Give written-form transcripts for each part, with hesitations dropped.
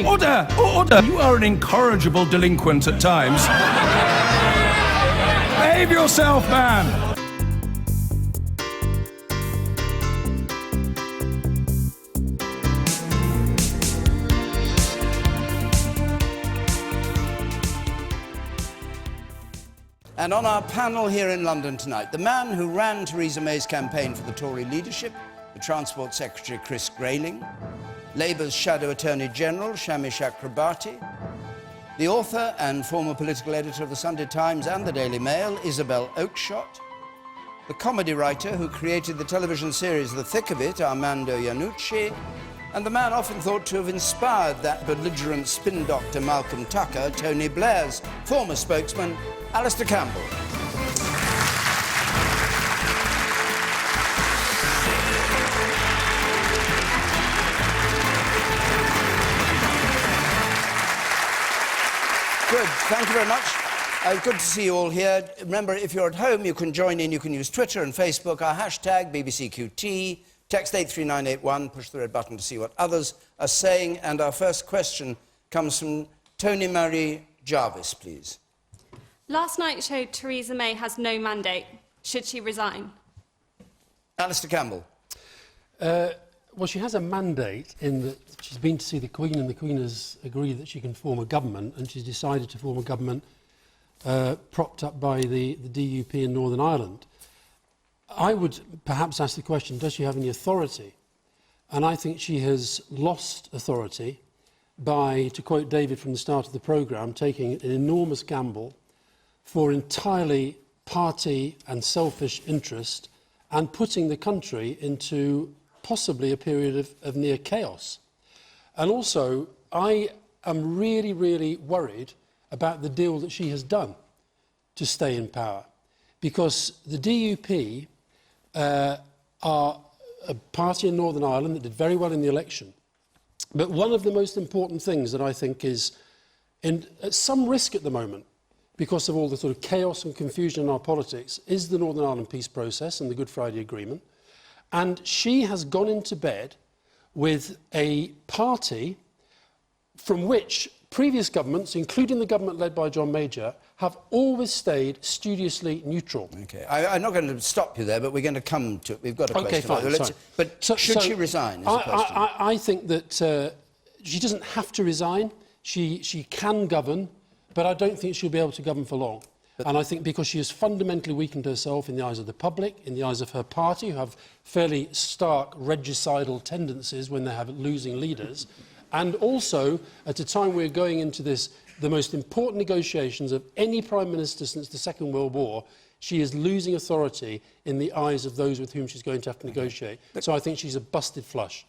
Order! Order! You are an incorrigible delinquent at times. Behave yourself, man! And on our panel here in London tonight, the man who ran Theresa May's campaign for the Tory leadership, the Transport Secretary Chris Grayling, Labour's Shadow Attorney General Shami Chakrabarti, the author and former political editor of the Sunday Times and the Daily Mail, Isabel Oakeshott, the comedy writer who created the television series The Thick of It, Armando Iannucci, and the man often thought to have inspired that belligerent spin doctor Malcolm Tucker, Tony Blair's former spokesman, Alistair Campbell. Good, thank you very much. Good to see you all here. Remember, if you're at home, you can join in. You can use Twitter and Facebook, our hashtag BBCQT, text 83981, push the red button to see what others are saying. And our first question comes from Tony Marie Jarvis, please. Last night showed Theresa May has no mandate. Should she resign? Alistair Campbell. Well, she has a mandate in that she's been to see the Queen, and the Queen has agreed that she can form a government, and she's decided to form a government propped up by the DUP in Northern Ireland. I would perhaps ask the question, does she have any authority? And I think she has lost authority by, to quote David from the start of the programme, taking an enormous gamble for entirely party and selfish interest and putting the country into possibly a period of near chaos. And also, I am really, really worried about the deal that she has done to stay in power, because the DUP are a party in Northern Ireland that did very well in the election. But one of the most important things that I think is at some risk at the moment, because of all the sort of chaos and confusion in our politics, is the Northern Ireland peace process and the Good Friday Agreement. And she has gone into bed with a party from which previous governments, including the government led by John Major, have always stayed studiously neutral. OK, I'm not going to stop you there, but we're going to come to it. We've got a question. OK, fine. But should she resign, is the question. I think that she doesn't have to resign. She can govern, but I don't think she'll be able to govern for long. And I think because she has fundamentally weakened herself in the eyes of the public, in the eyes of her party, who have fairly stark regicidal tendencies when they have losing leaders, and also at a time we're going into the most important negotiations of any Prime Minister since the Second World War, she is losing authority in the eyes of those with whom she's going to have to negotiate. So I think she's a busted flush.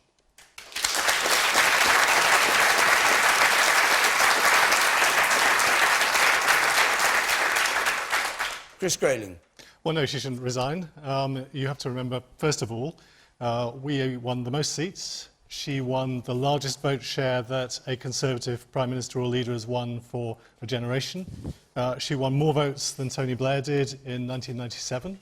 Chris Grayling. Well, no, she shouldn't resign. You have to remember, first of all, we won the most seats. She won the largest vote share that a Conservative Prime Minister or leader has won for a generation. She won more votes than Tony Blair did in 1997.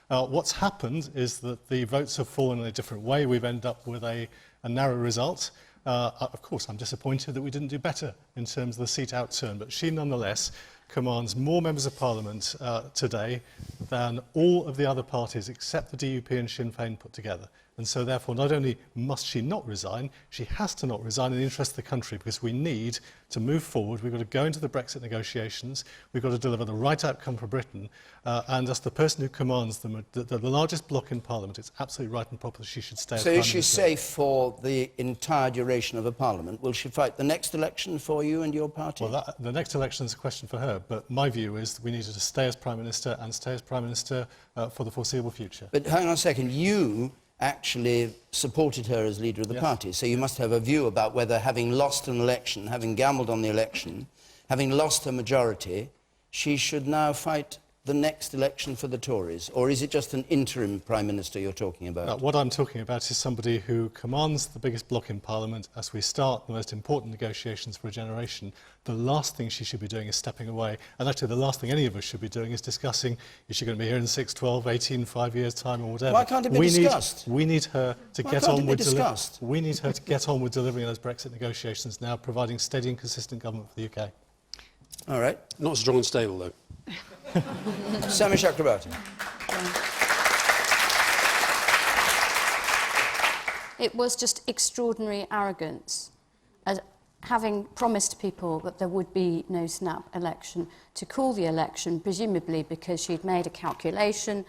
What's happened is that the votes have fallen in a different way. We've ended up with a narrow result. Of course, I'm disappointed that we didn't do better in terms of the seat outturn, but she nonetheless commands more members of Parliament today than all of the other parties except the DUP and Sinn Féin put together. And so therefore not only must she not resign, she has to not resign in the interest of the country, because we need to move forward. We've got to go into the Brexit negotiations. We've got to deliver the right outcome for Britain. And as the person who commands the largest bloc in Parliament, it's absolutely right and proper that she should stay as Prime Minister. So is she safe for the entire duration of a Parliament? Will she fight the next election for you and your party? Well, the next election is a question for her, but my view is that we need her to stay as Prime Minister and stay as Prime Minister for the foreseeable future. But hang on a second, you actually supported her as leader of the party, so you must have a view about whether, having lost an election, having gambled on the election, having lost her majority, she should now fight the next election for the Tories? Or is it just an interim Prime Minister you're talking about? What I'm talking about is somebody who commands the biggest bloc in Parliament as we start the most important negotiations for a generation. The last thing she should be doing is stepping away. And actually, the last thing any of us should be doing is discussing, is she going to be here in 6, 12, 18, 5 years' time or whatever. Why can't it be discussed? We need her to Why get can't on it be with discussed? we need her to get on with delivering those Brexit negotiations now, providing steady and consistent government for the UK. All right. Not strong and stable, though. Shami Chakrabarti. It was just extraordinary arrogance, as having promised people that there would be no snap election, to call the election, presumably because she'd made a calculation,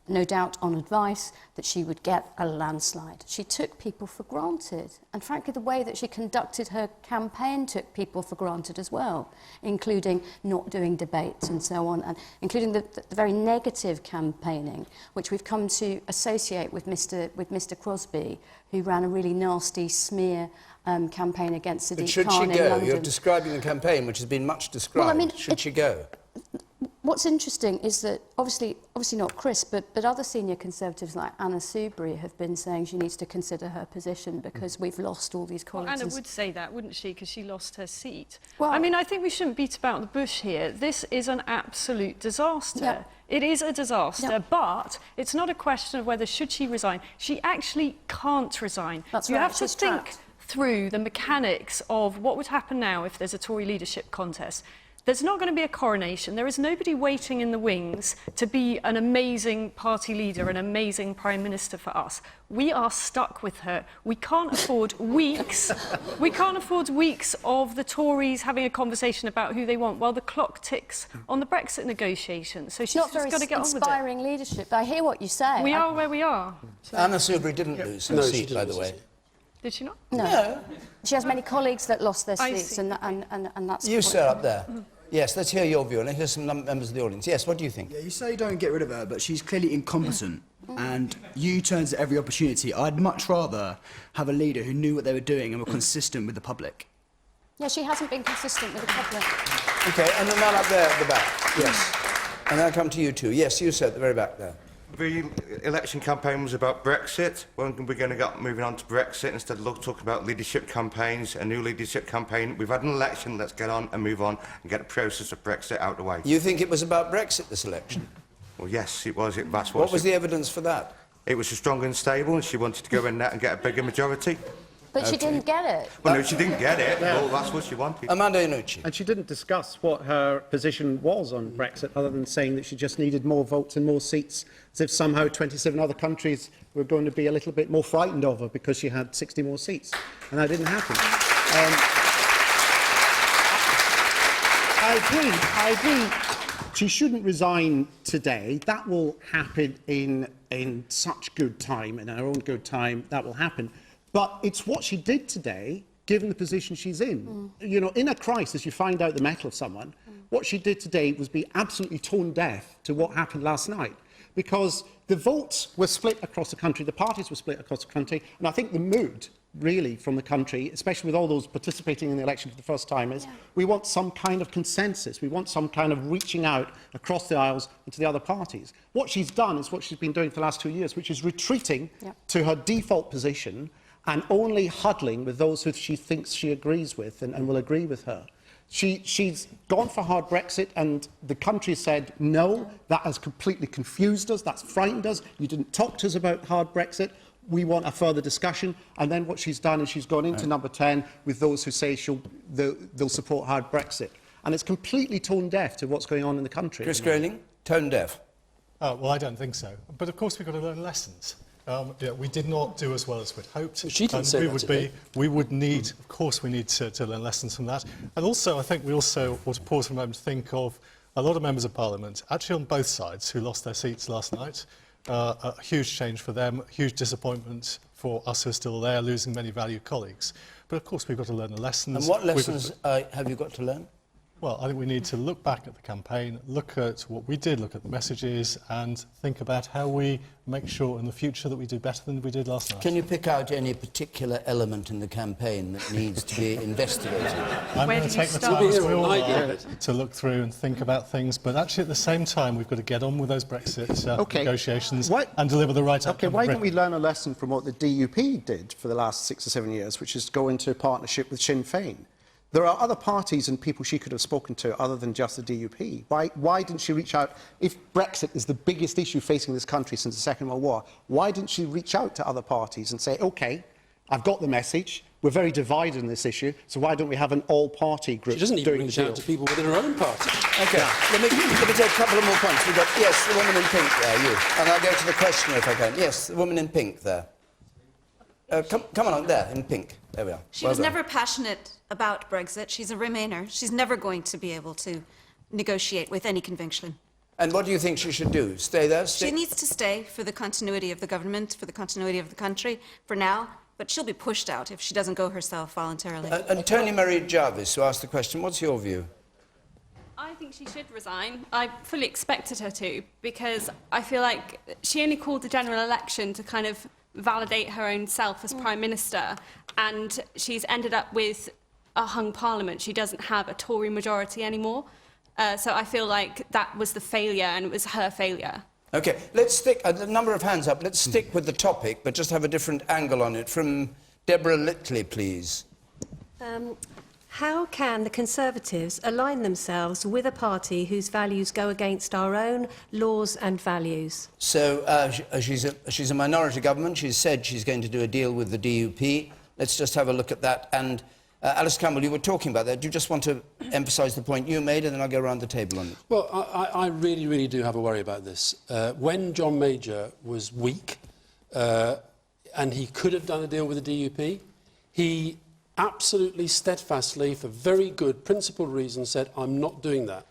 no doubt on advice, that she would get a landslide. She took people for granted. And frankly, the way that she conducted her campaign took people for granted as well, including not doing debates and so on, and including the very negative campaigning, which we've come to associate with Mr. Crosby, who ran a really nasty smear campaign against Sadiq Khan in London. But should she go? You're describing the campaign, which has been much described. Well, I mean, should she go? What's interesting is that, obviously not Chris, but other senior Conservatives like Anna Soubry have been saying she needs to consider her position because we've lost all these colleagues. Well, Anna would say that, wouldn't she, because she lost her seat. Well, I mean, I think we shouldn't beat about the bush here. This is an absolute disaster. Yeah. It is a disaster, Yeah. but it's not a question of whether should she resign. She actually can't resign. That's you right, have to she's think trapped. through the mechanics of what would happen now if there's a Tory leadership contest. There's not going to be a coronation. There is nobody waiting in the wings to be an amazing party leader, an amazing prime minister for us. We are stuck with her. We can't afford weeks. We can't afford weeks of the Tories having a conversation about who they want while the clock ticks on the Brexit negotiations. So she's not just very got to get on with it. inspiring leadership. I hear what you say. We are where we are. Anna Soubry didn't lose her No, she seat, didn't by the lose her way. seat. Did she not? No. She has many colleagues that lost their I seats, see. and that's... You, what- sir, up there. Yes, let's hear your view, and here's some members of the audience. Yes, what do you think? Yeah, you say don't get rid of her, but she's clearly incompetent, and U-turns at every opportunity. I'd much rather have a leader who knew what they were doing and were consistent with the public. Yeah, she hasn't been consistent with the public. OK, and the man up there at the back. Yes. And then I'll come to you too. Yes, you, sir, at the very back there. The election campaign was about Brexit. When we're going to get moving on to Brexit instead of talking about leadership campaigns, a new leadership campaign. We've had an election, let's get on and move on and get the process of Brexit out of the way. You think it was about Brexit, this election? Well, yes, it was. That's What was the evidence for that? It was strong and stable, and she wanted to go in there and get a bigger majority. But she didn't get it. Well, no, she didn't get it. Well, that's what she wanted. Amanda Iannucci. And she didn't discuss what her position was on Brexit, other than saying that she just needed more votes and more seats, as if somehow 27 other countries were going to be a little bit more frightened of her because she had 60 more seats. And that didn't happen. I agree. She shouldn't resign today. That will happen in such good time, in her own good time, that will happen. But it's what she did today, given the position she's in. You know, in a crisis, you find out the mettle of someone. What she did today was be absolutely tone deaf to what happened last night, because the votes were split across the country, the parties were split across the country, and I think the mood, really, from the country, especially with all those participating in the election for the first time, is we want some kind of consensus. We want some kind of reaching out across the aisles and to the other parties. What she's done is what she's been doing for the last 2 years, which is retreating to her default position and only huddling with those who she thinks she agrees with and will agree with her. She's gone for hard Brexit, and the country said, no, that has completely confused us, that's frightened us, you didn't talk to us about hard Brexit, we want a further discussion. And then what she's done is she's gone into number 10 with those who say they'll support hard Brexit. And it's completely tone deaf to what's going on in the country. Chris Grayling, tone deaf. Well, I don't think so. But of course, we've got to learn lessons. We did not do as well as we'd hoped. She didn't say that today. We would need, of course, we need to learn lessons from that. And also, I think we also ought to pause for a moment to think of a lot of members of Parliament, actually on both sides, who lost their seats last night. A huge change for them, huge disappointment for us who are still there, losing many valued colleagues. But of course, we've got to learn the lessons. And what lessons have you got to learn? Well, I think we need to look back at the campaign, look at what we did, look at the messages, and think about how we make sure in the future that we do better than we did last night. Can you pick out any particular element in the campaign that needs to be investigated? I'm Where going do to you take the start? time as we all are to look through and think about things, but actually at the same time we've got to get on with those Brexit negotiations and deliver the right outcome. Okay, why don't we learn a lesson from what the DUP did for the last 6 or 7 years, which is go into a partnership with Sinn Féin? There are other parties and people she could have spoken to other than just the DUP. Why didn't she reach out? If Brexit is the biggest issue facing this country since the Second World War, why didn't she reach out to other parties and say, OK, I've got the message, we're very divided on this issue, so why don't we have an all-party group? She doesn't even reach out to people within her own party. OK, let me take a couple of more points. We've got, yes, the woman in pink there, you. And I'll go to the questioner if I can. Yes, the woman in pink there. Come on, there, in pink. There we are. She was never passionate about Brexit. She's a Remainer. She's never going to be able to negotiate with any conviction. And what do you think she should do? Stay there? She needs to stay for the continuity of the government, for the continuity of the country, for now, but she'll be pushed out if she doesn't go herself voluntarily. And Tony Marie Jarvis, who asked the question, what's your view? I think she should resign. I fully expected her to, because I feel like she only called the general election to kind of validate her own self as Prime Minister, and she's ended up with a hung parliament. She doesn't have a Tory majority anymore. So I feel like that was the failure, and it was her failure. OK, let's stick, a number of hands up, let's stick with the topic, but just have a different angle on it. From Deborah Litley, please. How can the Conservatives align themselves with a party whose values go against our own laws and values? So she's a minority government. She's said she's going to do a deal with the DUP. Let's just have a look at that. And Alice Campbell, you were talking about that. Do you just want to emphasise the point you made, and then I'll go around the table on it? Well, I really, really do have a worry about this. When John Major was weak, and he could have done a deal with the DUP, he absolutely steadfastly, for very good principled reasons, said, I'm not doing that.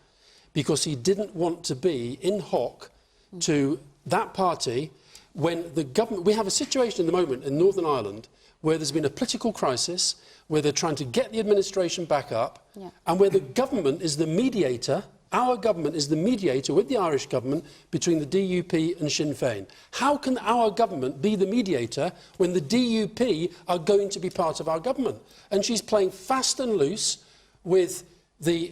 Because he didn't want to be in hock to that party when the government... We have a situation at the moment in Northern Ireland where there's been a political crisis, where they're trying to get the administration back up, and where the government is the mediator. Our government is the mediator with the Irish government between the DUP and Sinn Féin. How can our government be the mediator when the DUP are going to be part of our government? And she's playing fast and loose with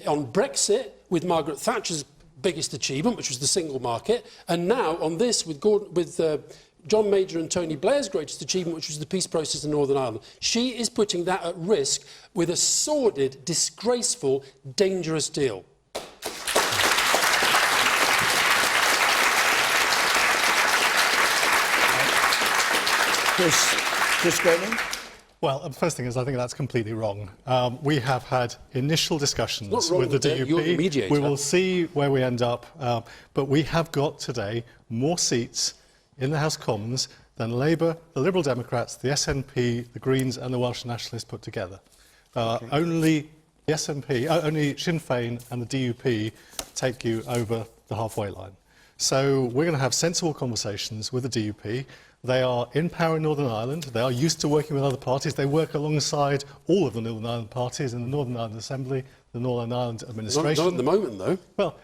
on Brexit, with Margaret Thatcher's biggest achievement, which was the single market, and now on this with John Major and Tony Blair's greatest achievement, which was the peace process in Northern Ireland. She is putting that at risk with a sordid, disgraceful, dangerous deal. Chris Grayling? Well, the first thing is I think that's completely wrong. We have had initial discussions with the DUP. You're the mediator. We will see where we end up, but we have got today more seats in the House of Commons than Labour, the Liberal Democrats, the SNP, the Greens and the Welsh Nationalists put together. Only the SNP, only Sinn Féin and the DUP take you over the halfway line. So we're going to have sensible conversations with the DUP. They are in power in Northern Ireland. They are used to working with other parties. They work alongside all of the Northern Ireland parties in the Northern Ireland Assembly, the Northern Ireland Administration. Not at the moment, though. Well,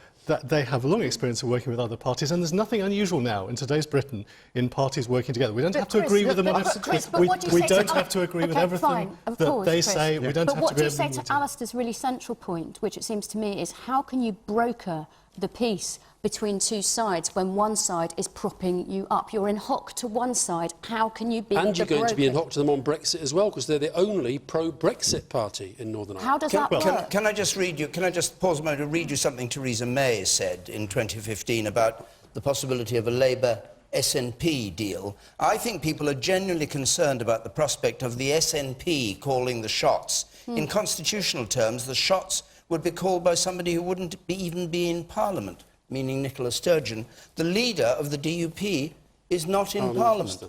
they have a long experience of working with other parties, and there's nothing unusual now in today's Britain in parties working together. We don't have to agree with them on everything. We don't have to agree with everything that they say. We don't have to agree with everything. But what do you say to Alistair's really central point, which it seems to me is how can you broker the peace between two sides when one side is propping you up? You're in hock to one side. How can you be And you're going broker? to be in hock to them on Brexit as well, because they're the only pro-Brexit party in Northern Ireland. How does that work? Can I just read you? Can I just pause a moment and read you something Theresa May said in 2015 about the possibility of a Labour SNP deal? I think people are genuinely concerned about the prospect of the SNP calling the shots. In constitutional terms, the shots would be called by somebody who wouldn't even be in Parliament, meaning Nicola Sturgeon. The leader of the DUP is not in Parliament.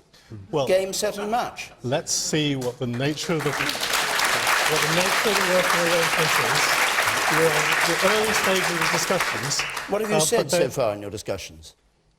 Well, game, set and match. Let's see what the nature of the working arrangement is. We're at the early stages of discussions. What have you said so far in your discussions?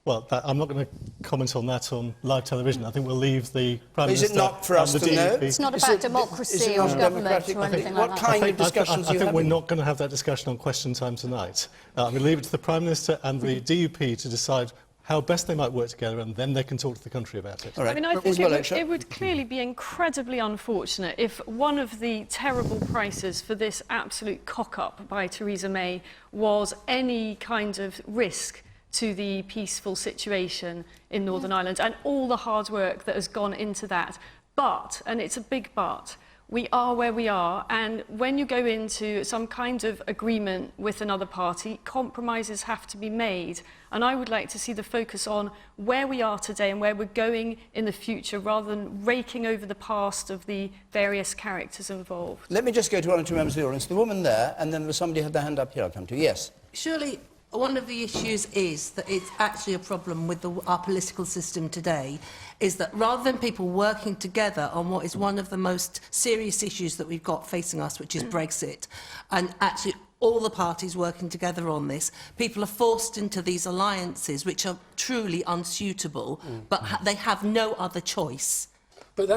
Well, I'm not going to comment on that on live television. I think we'll leave the Prime Is Minister it not for us and the to know? DUP. It's not Is about it democracy not or government democratic? or anything like What that. kind of discussions I are you think we're having? not going to have that discussion on Question Time tonight. I'm going to leave it to the Prime Minister and the DUP to decide how best they might work together, and then they can talk to the country about it. All right. I mean, I think Isabel, it would clearly be incredibly unfortunate if one of the terrible prices for this absolute cock-up by Theresa May was any kind of risk to the peaceful situation in Northern Ireland and all the hard work that has gone into that. But, and it's a big but, we are where we are, and when you go into some kind of agreement with another party, compromises have to be made. And I would like to see the focus on where we are today and where we're going in the future, rather than raking over the past of the various characters involved. Let me just go to one or two members of the audience. The woman there, and then there was somebody who had their hand up here. I'll come to. Yes. Surely one of the issues is that it's actually a problem with our political system today, is that rather than people working together on what is one of the most serious issues that we've got facing us, which is Brexit, and actually all the parties working together on this, people are forced into these alliances which are truly unsuitable, but they have no other choice. But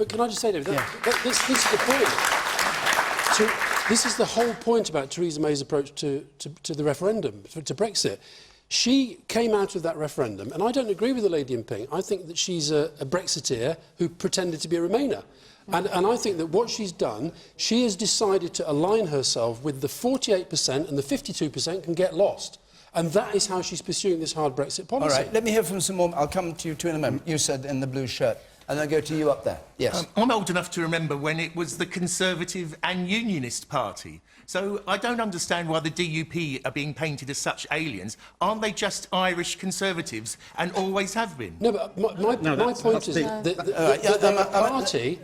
can I just say, David, this is the point. This is the whole point about Theresa May's approach to the referendum, to Brexit. She came out of that referendum, and I don't agree with the lady in pink. I think that she's a Brexiteer who pretended to be a Remainer. And I think that what she's done, she has decided to align herself with the 48%, and the 52% can get lost. And that is how she's pursuing this hard Brexit policy. All right, let me hear from some more. I'll come to you two in a moment. You said in the blue shirt. And I'll go to you up there. Yes. I'm old enough to remember when it was the Conservative and Unionist Party. So I don't understand why the DUP are being painted as such aliens. Aren't they just Irish Conservatives and always have been? No, but my point is that the party...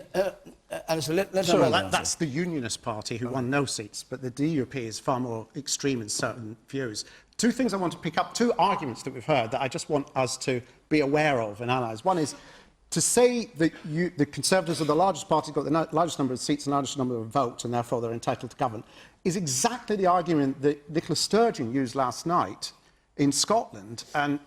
That's the Unionist Party who won no seats, but the DUP is far more extreme in certain views. Two things I want to pick up, two arguments that we've heard that I just want us to be aware of and analyse. One is to say that the Conservatives are the largest party, got the largest number of seats and largest number of votes, and therefore they're entitled to govern, is exactly the argument that Nicola Sturgeon used last night in Scotland, and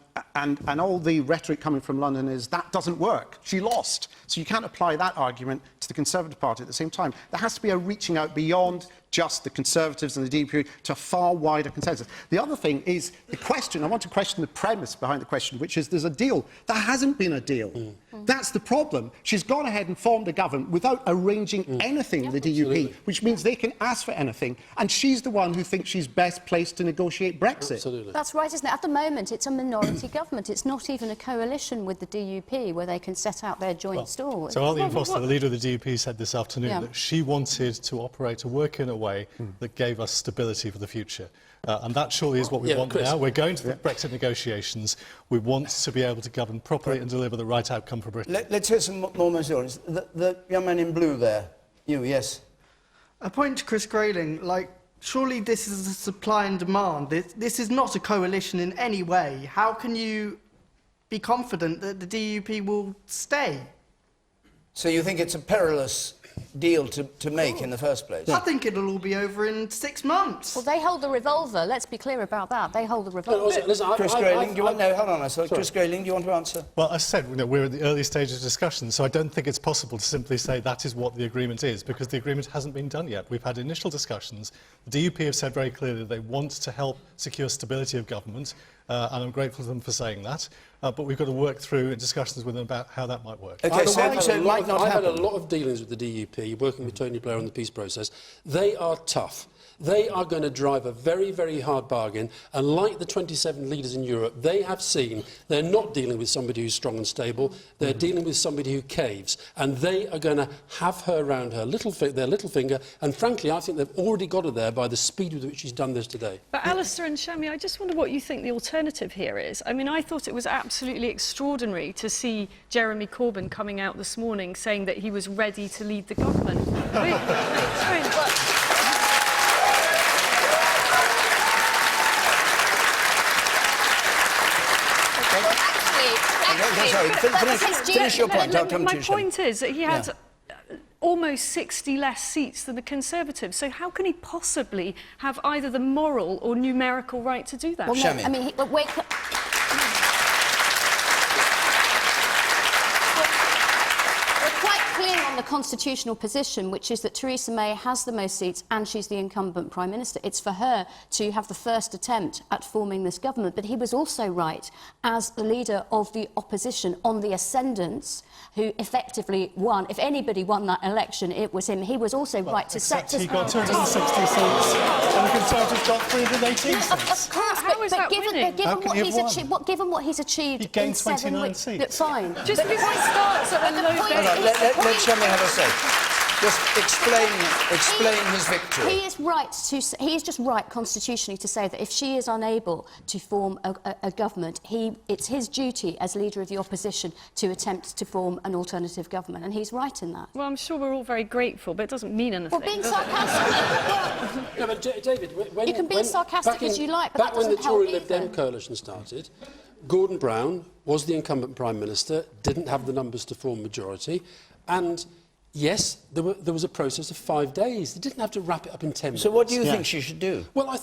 all the rhetoric coming from London is that doesn't work. She lost. So you can't apply that argument to the Conservative Party at the same time. There has to be a reaching out beyond just the Conservatives and the DUP to a far wider consensus. The other thing is the question. I want to question the premise behind the question, which is there's a deal. There hasn't been a deal. That's the problem. She's gone ahead and formed a government without arranging anything with the DUP, which means they can ask for anything. And she's the one who thinks she's best placed to negotiate Brexit. Absolutely. That's right, isn't it? At the moment, it's a minority government. It's not even a coalition with the DUP where they can set out their joint stall. So Arlene Foster, the leader of the DUP, said this afternoon that she wanted to operate to work in a way that gave us stability for the future. And that surely is what we want now. We're going to the Brexit negotiations. We want to be able to govern properly and deliver the right outcome for Britain. Let's hear some more audience. The young man in blue there. You, yes. A point to Chris Grayling, surely this is a supply and demand. This is not a coalition in any way. How can you be confident that the DUP will stay? So you think it's a perilous deal to make in the first place? I think it'll all be over in 6 months. Well, they hold the revolver. Let's be clear about that. They hold the revolver. Chris Grayling, do you want... No, hold on. Chris Grayling, do you want to answer? Well, as I said, we're at the early stages of discussion, so I don't think it's possible to simply say that is what the agreement is, because the agreement hasn't been done yet. We've had initial discussions. The DUP have said very clearly that they want to help secure stability of government, and I'm grateful to them for saying that. But we've got to work through discussions with them about how that might work. Okay, I've had a lot of dealings with the DUP, working with Tony Blair on the peace process. They are tough. They are going to drive a very, very hard bargain. And like the 27 leaders in Europe, they have seen they're not dealing with somebody who's strong and stable. They're dealing with somebody who caves. And they are going to have her around their little finger. And frankly, I think they've already got her there by the speed with which she's done this today. But Alistair and Shami, I just wonder what you think the alternative here is. I mean, I thought it was absolutely extraordinary to see Jeremy Corbyn coming out this morning saying that he was ready to lead the government. Finish your point. I'll come to you. My point is that he had almost 60 less seats than the Conservatives. So how can he possibly have either the moral or numerical right to do that? Well, I mean, a constitutional position, which is that Theresa May has the most seats and she's the incumbent Prime Minister. It's for her to have the first attempt at forming this government. But he was also right, as the leader of the opposition on the ascendants, who effectively won. If anybody won that election, it was him. He was also right to set... He got 260 seats and the Conservatives got 318 seats. Of course, How is that winning? given what he's achieved He gained in 7 29 weeks... seats. Look, fine. Just because it starts at a low base. Let Shami have a say. Just explain his victory. He is right to. He is just right constitutionally to say that if she is unable to form a government, it's his duty as leader of the opposition to attempt to form an alternative government, and he's right in that. Well, I'm sure we're all very grateful, but it doesn't mean anything. Well, being sarcastic. No, but David, You can be as sarcastic as you like, but back that doesn't when the Tory help Lib Dem either. coalition started, Gordon Brown was the incumbent Prime Minister, didn't have the numbers to form majority, and yes, there was a process of 5 days. They didn't have to wrap it up in 10 minutes. So what do you think she should do? Well, I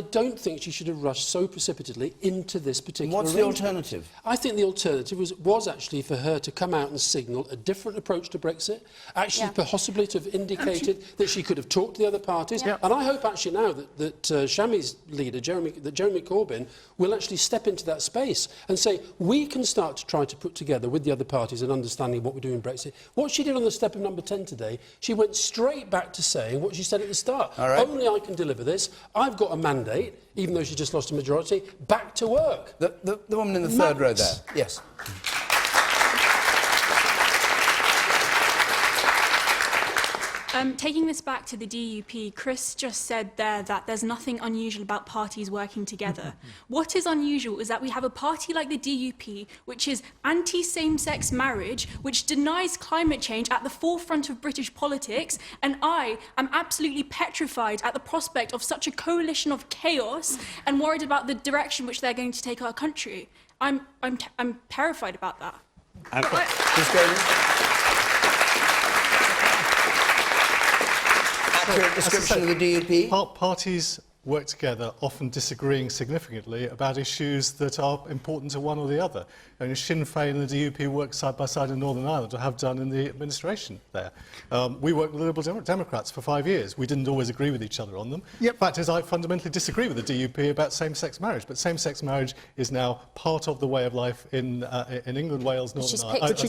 don't think she should have rushed so precipitately into this particular What's the arrangement. alternative? I think the alternative was actually for her to come out and signal a different approach to Brexit, actually possibly to have indicated that she could have talked to the other parties. Yeah. And I hope actually now that Shami's leader, Jeremy Corbyn, will actually step into that space and say, we can start to try to put together with the other parties an understanding of what we're doing in Brexit. What she did on the step of number 10 today, she went straight back to saying what she said at the start. All right. Only I can deliver this. I've got a mandate, even though she just lost a majority, back to work. The woman in the third row there. Yes. Taking this back to the DUP, Chris just said there that there's nothing unusual about parties working together. What is unusual is that we have a party like the DUP, which is anti-same-sex marriage, which denies climate change at the forefront of British politics, and I am absolutely petrified at the prospect of such a coalition of chaos and worried about the direction which they're going to take our country. I'm terrified about that. Accurate description of the DUP? Parties work together, often disagreeing significantly about issues that are important to one or the other. And Sinn Féin and the DUP work side by side in Northern Ireland, or have done in the administration there. We worked with Liberal Democrats for 5 years. We didn't always agree with each other on them. The fact is, I fundamentally disagree with the DUP about same-sex marriage, but same-sex marriage is now part of the way of life in England, Wales, Northern Ireland.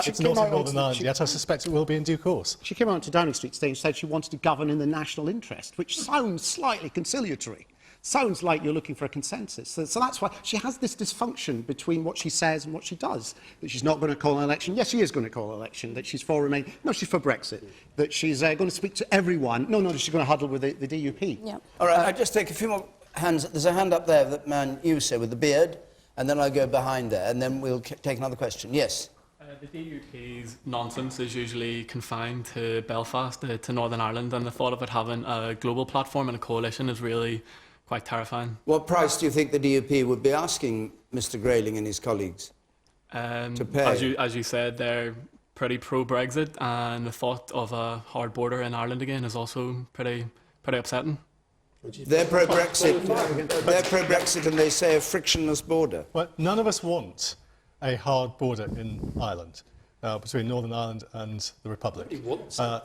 It's not in Northern Ireland yet. I suspect it will be in due course. She came out to Downing Street today and said she wanted to govern in the national interest, which sounds slightly conciliatory. Sounds like you're looking for a consensus. So that's why she has this dysfunction between what she says and what she does. That she's not going to call an election. Yes, she is going to call an election. That she's for Remain. No, she's for Brexit. That she's going to speak to everyone. No, she's going to huddle with the DUP. Yeah. All right, I'll just take a few more hands. There's a hand up there, that man you say, with the beard, and then I'll go behind there, and then we'll take another question. Yes? The DUP's nonsense is usually confined to Belfast, to Northern Ireland, and the thought of it having a global platform and a coalition is really quite terrifying. What price do you think the DUP would be asking Mr Grayling and his colleagues to pay? As you said, they're pretty pro-Brexit, and the thought of a hard border in Ireland again is also pretty upsetting. They're pro-Brexit. They're pro-Brexit, and they say a frictionless border. Well, none of us want a hard border in Ireland, between Northern Ireland and the Republic.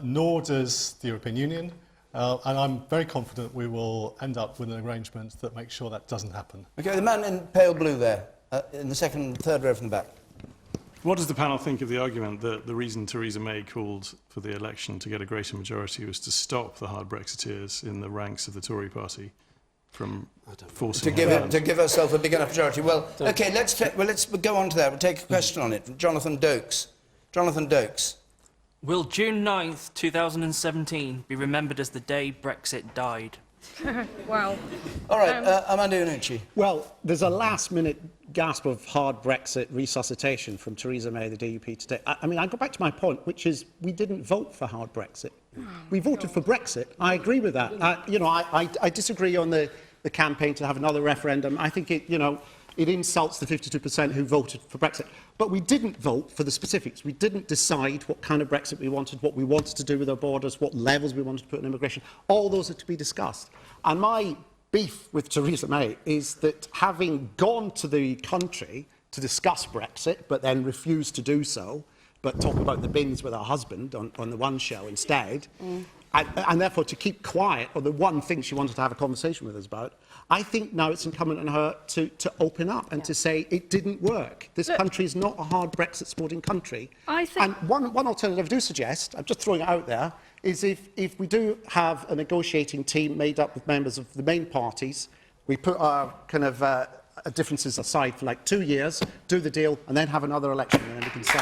Nor does the European Union. And I'm very confident we will end up with an arrangement that makes sure that doesn't happen. OK, the man in pale blue there, in the third row from the back. What does the panel think of the argument that the reason Theresa May called for the election to get a greater majority was to stop the hard Brexiteers in the ranks of the Tory party from forcing to give herself a big enough majority? Well, OK, let's go on to that. We'll take a question on it from Jonathan Dokes. Jonathan Dokes. Will June 9th, 2017 be remembered as the day Brexit died? Wow. All right, Amanda Iannucci. Well, there's a last-minute gasp of hard Brexit resuscitation from Theresa May, the DUP, today. I mean, I go back to my point, which is we didn't vote for hard Brexit. We voted for Brexit. I agree with that. I disagree on the campaign to have another referendum. I think it insults the 52% who voted for Brexit. But we didn't vote for the specifics. We didn't decide what kind of Brexit we wanted, what we wanted to do with our borders, what levels we wanted to put in immigration. All those are to be discussed. And my beef with Theresa May is that having gone to the country to discuss Brexit, but then refused to do so, but talk about the bins with her husband on the one show instead. And therefore, to keep quiet on the one thing she wanted to have a conversation with us about, I think now it's incumbent on her to open up and to say it didn't work. This country is not a hard Brexit supporting country. And one alternative I do suggest, I'm just throwing it out there, is if we do have a negotiating team made up with members of the main parties, we put our kind of differences aside for like 2 years, do the deal, and then have another election, and then we can say.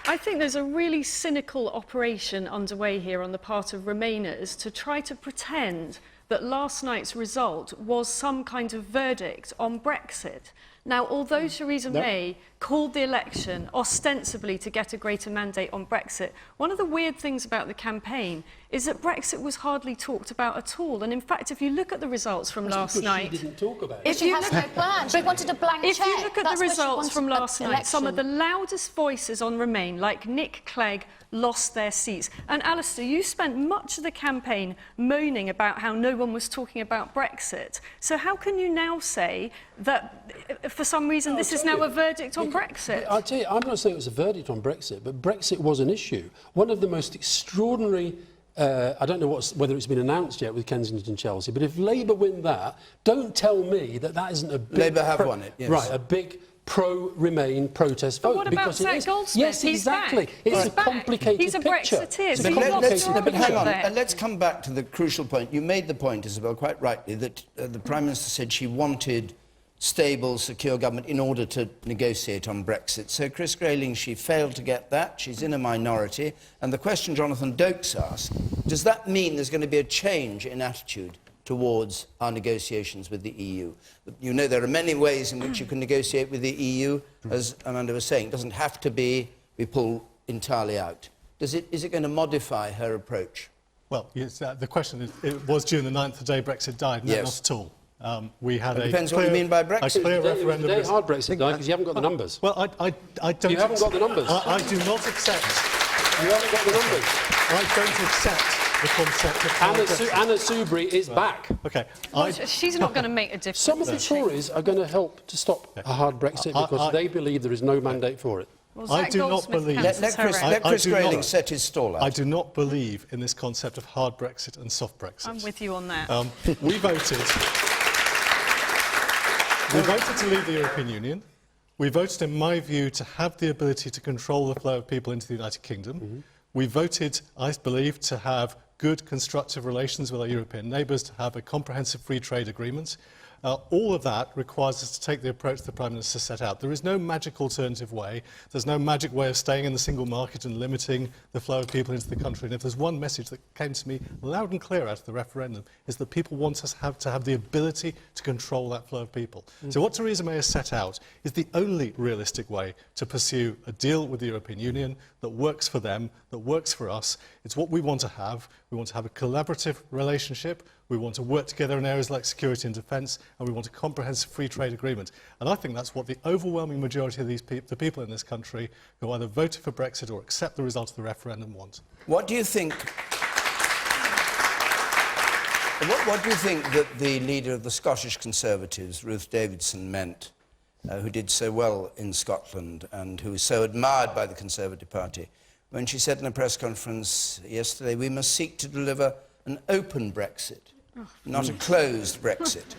I think there's a really cynical operation underway here on the part of Remainers to try to pretend that last night's result was some kind of verdict on Brexit. Now, although Theresa May called the election ostensibly to get a greater mandate on Brexit, one of the weird things about the campaign is that Brexit was hardly talked about at all. And in fact, if you look at the results from last night... She didn't talk about it. If she has no plan. She wanted a blank check. If you look at the results from last night, some of the loudest voices on Remain, like Nick Clegg, lost their seats. And Alistair, you spent much of the campaign moaning about how no one was talking about Brexit. So how can you now say that, for some reason, this is now a verdict on Brexit? I'll tell you, I'm not saying it was a verdict on Brexit, but Brexit was an issue. One of the most extraordinary... I don't know whether it's been announced yet with Kensington and Chelsea, but if Labour win that, don't tell me that that isn't a big... Labour have won it, yes. Right, a big pro-Remain protest vote. But what about Zach Goldsmith? Yes, exactly. It's a complicated He's a picture. Brexiteer. But hang on, let's come back to the crucial point. You made the point, Isabel, quite rightly, that the Prime Minister said she wanted stable, secure government in order to negotiate on Brexit. So Chris Grayling, she failed to get that. She's in a minority. And the question Jonathan Dokes asked, does that mean there's going to be a change in attitude towards our negotiations with the EU? You know, there are many ways in which you can negotiate with the EU, as Amanda was saying. It doesn't have to be we pull entirely out. Is it going to modify her approach? Well, yes, the question is, it was June the 9th, the day Brexit died. No, not at all. We had it depends what you mean by Brexit. A clear referendum. It was the day hard Brexit died because you haven't got the numbers. Well, I don't... You haven't got the numbers. I do not accept... You haven't got the numbers. I don't accept the concept of... Anna Soubry is back. OK. She's not going to make a difference. Some of the Tories are going to help to stop a hard Brexit because they believe there is no mandate for it. Well, I do not believe... Let Chris Grayling set his stall out. I do not believe in this concept of hard Brexit and soft Brexit. I'm with you on that. We voted... We voted to leave the European Union. We voted, in my view, to have the ability to control the flow of people into the United Kingdom. We voted, I believe, to have good, constructive relations with our European neighbours, to have a comprehensive free trade agreement. All of that requires us to take the approach the Prime Minister set out. There is no magic alternative way. There's no magic way of staying in the single market and limiting the flow of people into the country. And if there's one message that came to me loud and clear out of the referendum, is that people want us to have the ability to control that flow of people. So what Theresa May has set out is the only realistic way to pursue a deal with the European Union that works for them, that works for us. It's what we want to have. We want to have a collaborative relationship. We want to work together in areas like security and defence, and we want a comprehensive free trade agreement. And I think that's what the overwhelming majority of the people in this country who either voted for Brexit or accept the result of the referendum want. What do you think... What do you think that the leader of the Scottish Conservatives, Ruth Davidson, meant, who did so well in Scotland and who was so admired by the Conservative Party, when she said in a press conference yesterday, we must seek to deliver an open Brexit, not a closed Brexit,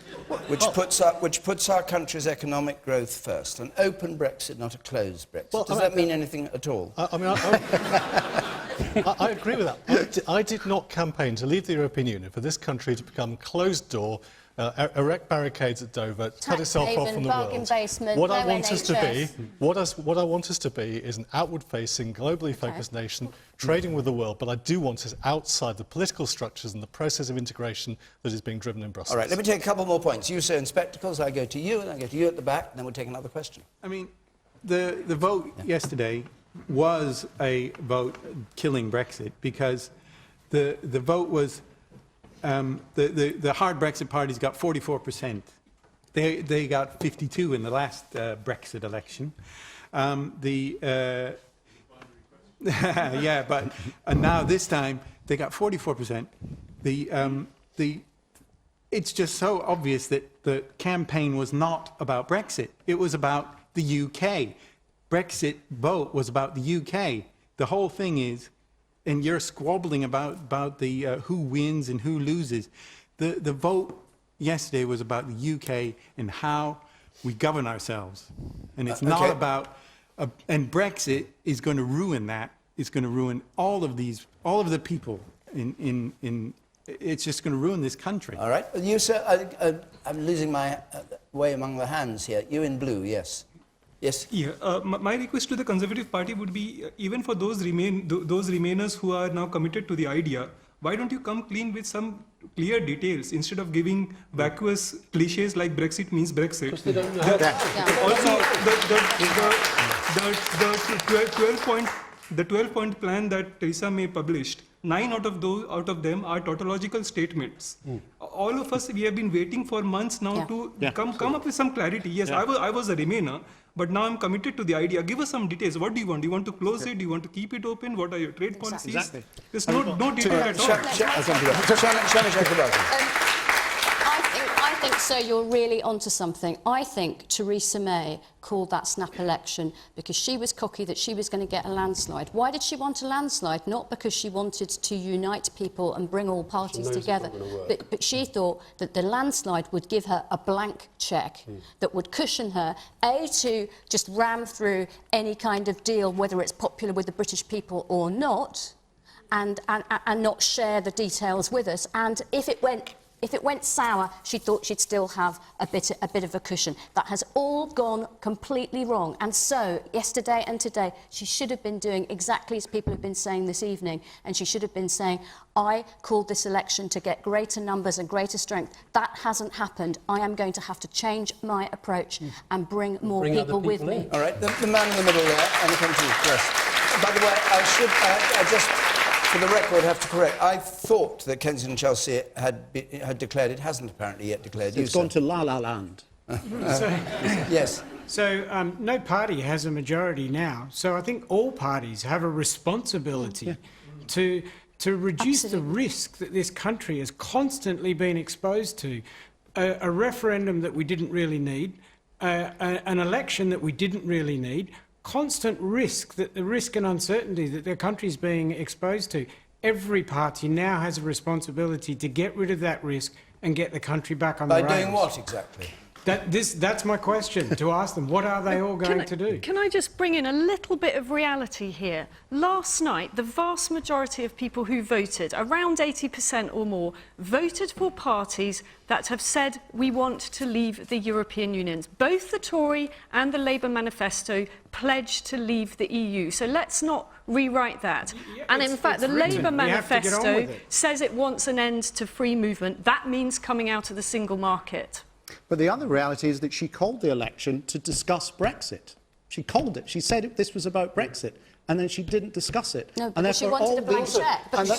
which puts our country's economic growth first. An open Brexit, not a closed Brexit. Well, Does that mean anything at all? I agree with that. I did not campaign to leave the European Union for this country to become closed door, erect barricades at Dover, cut itself off from the world. What I want us to be, what I want us to be, is an outward-facing, globally focused nation, trading with the world. But I do want us outside the political structures and the process of integration that is being driven in Brussels. All right, let me take a couple more points. You, sir, in spectacles. I go to you, and I go to you at the back, and then we'll take another question. I mean, the vote yesterday was a vote killing Brexit because the vote was. The hard Brexit parties got 44%. They got 52 in the last Brexit election. Yeah, but now this time they got 44%. The it's just so obvious that the campaign was not about Brexit. It was about the UK. Brexit vote was about the UK. The whole thing is, and you're squabbling about the who wins and who loses. The vote yesterday was about the UK and how we govern ourselves. And it's not about, and Brexit is going to ruin that. It's going to ruin all of the people it's just going to ruin this country. All right. You, sir, I'm losing my way among the hands here. You in blue, yes. Yes. Yeah. My request to the Conservative Party would be, even for those Remainers who are now committed to the idea, why don't you come clean with some clear details instead of giving vacuous cliches like Brexit means Brexit? Because they don't know how to Also, the 12-point plan that Theresa May published, 9 out of them are tautological statements. All of us, we have been waiting for months now to come up with some clarity. Yes, I was a Remainer, but now I'm committed to the idea. Give us some details. What do you want? Do you want to close it? Do you want to keep it open? What are your trade policies? Exactly. There's no detail at all. Shami Chakrabarti. I think, sir, you're really onto something. I think Theresa May called that snap election because she was cocky that she was going to get a landslide. Why did she want a landslide? Not because she wanted to unite people and bring all parties together, but she thought that the landslide would give her a blank cheque that would cushion her, A, to just ram through any kind of deal, whether it's popular with the British people or not, and not share the details with us. And if it went sour, she thought she'd still have a bit of a cushion. That has all gone completely wrong. And so, yesterday and today, she should have been doing exactly as people have been saying this evening, and she should have been saying, I called this election to get greater numbers and greater strength. That hasn't happened. I am going to have to change my approach and bring more people with me. All right, the man in the middle there, and come to you, yes. By the way, I just... For the record, I have to correct. I thought that Kensington and Chelsea had declared. It hasn't apparently yet declared. It's gone to La La Land. Yes. So no party has a majority now. So I think all parties have a responsibility to reduce the risk that this country has constantly been exposed to. A referendum that we didn't really need, an election that we didn't really need, constant risk, the risk and uncertainty that the country's being exposed to. Every party now has a responsibility to get rid of that risk and get the country back on the rails. By doing what exactly? That's my question, to ask them. What are they all going to do? Can I just bring in a little bit of reality here? Last night, the vast majority of people who voted, around 80% or more, voted for parties that have said we want to leave the European Union. Both the Tory and the Labour manifesto pledged to leave the EU. So let's not rewrite that. And in fact, the Labour manifesto says it wants an end to free movement. That means coming out of the single market. But the other reality is that she called the election to discuss Brexit. She called it. She said this was about Brexit, and then she didn't discuss it. No, because she wanted a blank cheque. And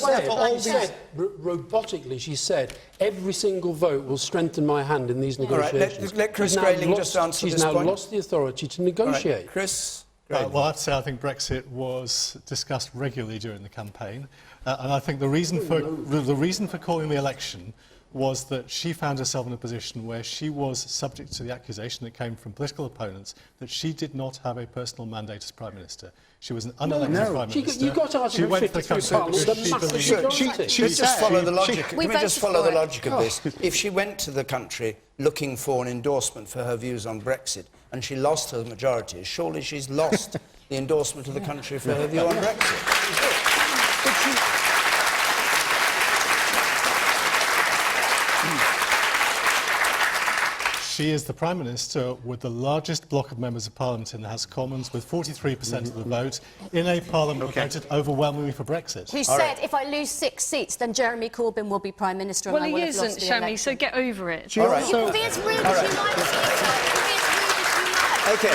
robotically, she said, every single vote will strengthen my hand in these negotiations. All right, let Chris Grayling just answer this point. She's now lost the authority to negotiate. Right, Chris? Well, I'd say I think Brexit was discussed regularly during the campaign, and I think the reason for calling the election was that she found herself in a position where she was subject to the accusation that came from political opponents that she did not have a personal mandate as Prime Minister. She was an unelected Prime Minister. You got Article 53 Parliament. Just follow the logic. Can we just follow the logic of this? If she went to the country looking for an endorsement for her views on Brexit and she lost her majority, surely she's lost the endorsement of the country for her view on Brexit. She is the Prime Minister with the largest block of members of Parliament in the House of Commons, with 43% of the vote, in a Parliament that voted overwhelmingly for Brexit. Who said, if I lose 6 seats, then Jeremy Corbyn will be Prime Minister and I will have lost the election. Well, he isn't, Shami, so get over it. You can be as rude as you like. OK,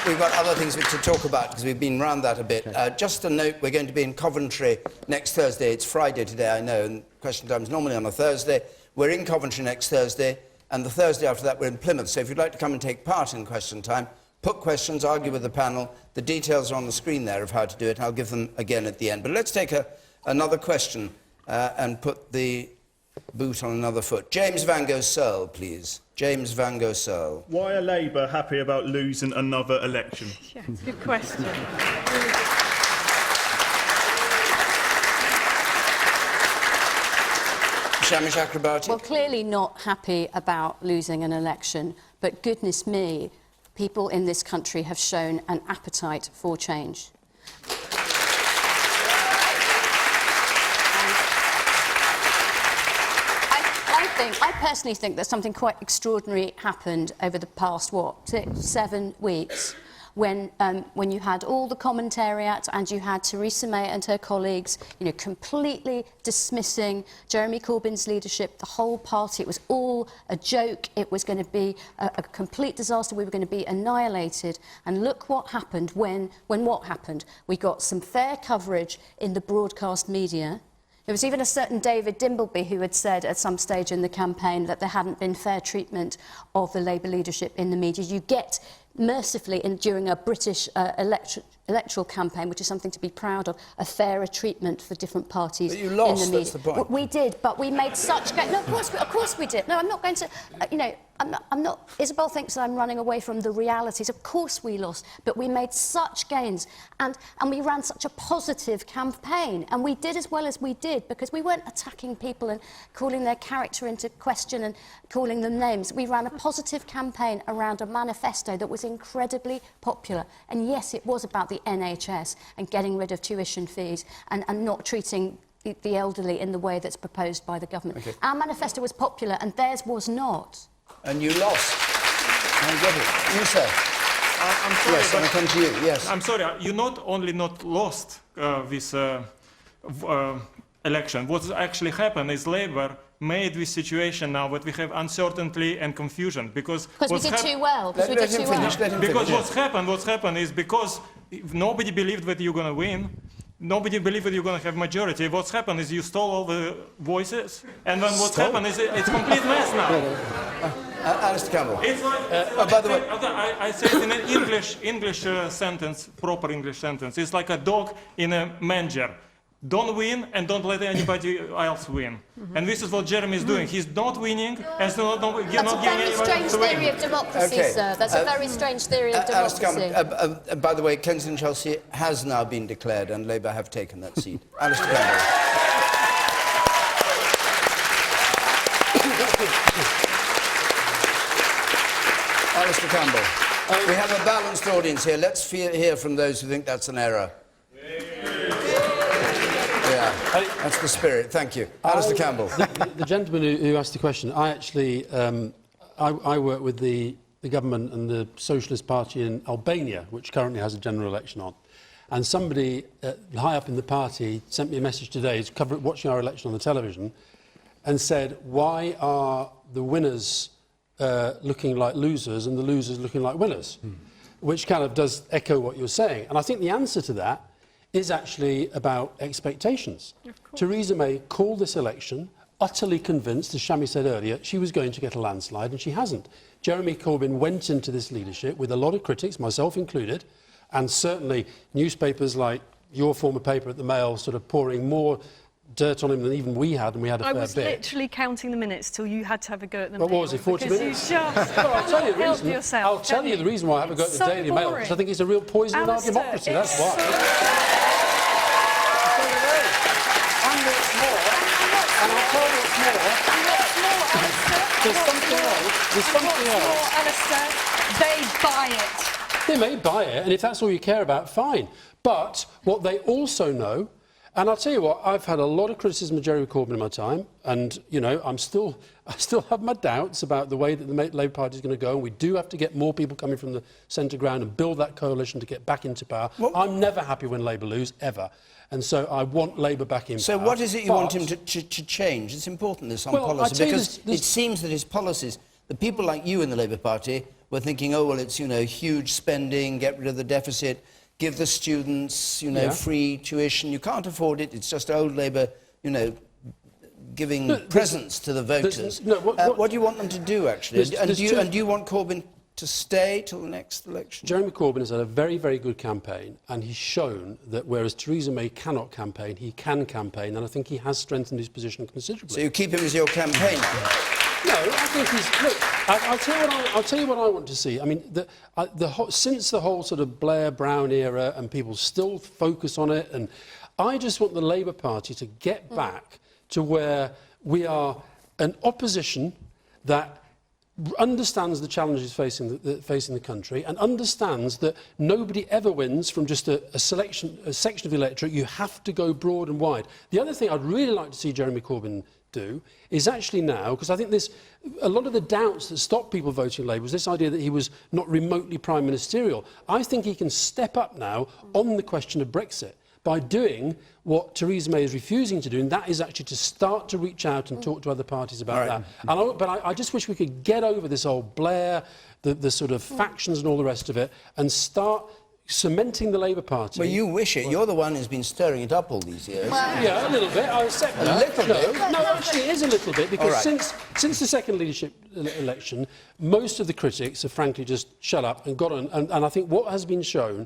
we've got other things to talk about because we've been round that a bit. Just a note, we're going to be in Coventry next Thursday. It's Friday today, I know, and Question Time is normally on a Thursday. We're in Coventry next Thursday. And the Thursday after that, we're in Plymouth. So if you'd like to come and take part in Question Time, put questions, argue with the panel. The details are on the screen there of how to do it. I'll give them again at the end. But let's take another question and put the boot on another foot. James Van Gogh Searle, please. James Van Gogh Searle. Why are Labour happy about losing another election? Yeah, it's a good question. Shami Chakrabarti. Well, clearly not happy about losing an election, but goodness me, people in this country have shown an appetite for change. I personally think that something quite extraordinary happened over the past, 7 weeks, when you had all the commentariat and you had Theresa May and her colleagues, completely dismissing Jeremy Corbyn's leadership, the whole party. It was all a joke. It was going to be a complete disaster. We were going to be annihilated. And look what happened when what happened. We got some fair coverage in the broadcast media. There was even a certain David Dimbleby who had said at some stage in the campaign that there hadn't been fair treatment of the Labour leadership in the media. You get, mercifully, during a British electoral campaign, which is something to be proud of, a fairer treatment for different parties in the media. But you lost, that's the point. We did, but we made such... No, of course we did. No, I'm not going to... I'm not... Isabel thinks that I'm running away from the realities. Of course we lost, but we made such gains, and we ran such a positive campaign, and we did as well as we did, because we weren't attacking people and calling their character into question and calling them names. We ran a positive campaign around a manifesto that was incredibly popular, and yes, it was about the NHS and getting rid of tuition fees and not treating the elderly in the way that's proposed by the government. Okay. Our manifesto was popular and theirs was not. And you lost. I get it. You say. I'm sorry, yes, but I'll come to you. Yes. I'm sorry. You not only not lost this election. What's actually happened is Labour made this situation now that we have uncertainty and confusion because we did too well. Because what's happened is because nobody believed that you're going to win. Nobody believed that you're going to have majority. What's happened is you stole all the voices, and then what's happened is it's a complete mess now. Alistair Campbell. It's like, by the way, I say it in an English sentence, proper English sentence. It's like a dog in a manger. Don't win and don't let anybody else win. And this is what Jeremy is doing. He's not winning and you're not giving anybody to win. That's a very strange theory of democracy, sir. That's a very strange theory of democracy. By the way, Kensington Chelsea has now been declared and Labour have taken that seat. Alistair Campbell. Alistair Campbell. We have a balanced audience here. Let's hear from those who think that's an error. Yeah, that's the spirit. Thank you. Alistair Campbell. The gentleman who asked the question, I actually I work with the government and the Socialist Party in Albania, which currently has a general election on. And somebody high up in the party sent me a message today, watching our election on the television, and said, why are the winners looking like losers and the losers looking like winners? Which kind of does echo what you're saying. And I think the answer to that is actually about expectations. Theresa May called this election utterly convinced, as Shami said earlier, she was going to get a landslide, and she hasn't. Jeremy Corbyn went into this leadership with a lot of critics, myself included, and certainly newspapers like your former paper at the Mail sort of pouring more dirt on him than even we had, and we had a fair bit. I was literally counting the minutes till you had to have a go at the Mail. What was it, 40 minutes? You just I'll tell you the reason. Yourself, I'll tell you the reason why I have a go at the Daily Mail, because I think it's a real poison in our democracy. That's why. And I'll tell you what's more. There's something else. Alistair, they buy it. They may buy it, and if that's all you care about, fine. But what they also know, and I'll tell you what, I've had a lot of criticism of Jeremy Corbyn in my time, and, you know, I still have my doubts about the way that the Labour Party is going to go, and we do have to get more people coming from the centre ground and build that coalition to get back into power. I'm never happy when Labour lose, ever. And so I want Labour back in power. So what is it you want him to change? It's important, this on policy, because it seems that his policies, the people like you in the Labour Party were thinking, oh, well, it's, you know, huge spending, get rid of the deficit, give the students, you know, free tuition. You can't afford it. It's just old Labour, you know, giving presents to the voters. What do you want them to do, actually? And do you want Corbyn to stay till the next election? Jeremy Corbyn has had a very, very good campaign, and he's shown that whereas Theresa May cannot campaign, he can campaign, and I think he has strengthened his position considerably. So you keep him as your campaigner? No, I think he's... Look, I'll tell you what I want to see. I mean, since the whole sort of Blair-Brown era, and people still focus on it, and I just want the Labour Party to get back to where we are an opposition that understands the challenges facing the country and understands that nobody ever wins from just a section of the electorate. You have to go broad and wide. The other thing I'd really like to see Jeremy Corbyn do is actually now, because I think there's a lot of the doubts that stopped people voting Labour was this idea that he was not remotely prime ministerial. I think he can step up now on the question of Brexit by doing what Theresa May is refusing to do, and that is actually to start to reach out and talk to other parties about that. But I just wish we could get over this old Blair, the sort of factions and all the rest of it, and start cementing the Labour Party. Well, you wish it. You're the one who's been stirring it up all these years. Well, yeah, a little bit. I accept that. A little bit? No, actually, it is a little bit, because right. since the second leadership election, most of the critics have frankly just shut up and got on. And I think what has been shown,